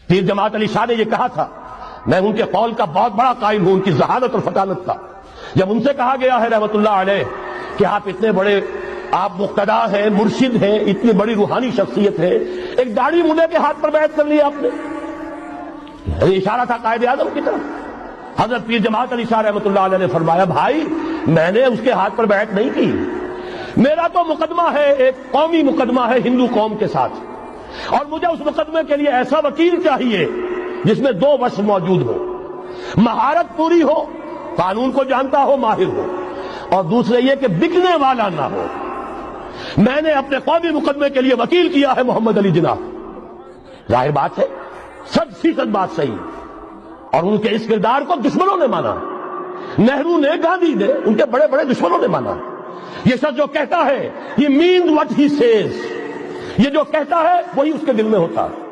पीर जमात अली शाह ने यह कहा था, मैं उनके कौल का बहुत बड़ा कायल हूं, उनकी जहादत और फतानत का। जब उनसे कहा गया है रहमतुल्लाह अलैह कि आप इतने बड़े आप मुक्तदा हैं, मुर्शिद हैं, इतनी बड़ी रूहानी शख्सियत है, एक दाढ़ी मुंडे के हाथ पर बैत कर लिया आपने, इशारा था कायदे आजम की तरफ। हजरत पीर जमात अली शाह रहमतुल्लाह अलैह ने फरमाया, भाई मैंने उसके हाथ पर बैत नहीं की, मेरा तो मुकदमा है, एक कौमी मुकदमा है हिंदू कौम के साथ, और मुझे उस मुकदमे के लिए ऐसा वकील चाहिए जिसमें दो वस्फ मौजूद हो, महारत पूरी हो, कानून को जानता हो, माहिर हो, और दूसरे ये कि बिकने वाला ना हो। मैंने अपने कौमी मुकदमे के लिए वकील किया है मोहम्मद अली जिन्ना। जाहिर बात है, 100% बात सही, और उनके इस किरदार को दुश्मनों ने माना, नेहरू ने, गांधी ने, उनके बड़े बड़े दुश्मनों ने माना। ये शख्स जो कहता है, ये मीन व्हाट ही सेज, ये जो कहता है वही उसके दिल में होता है।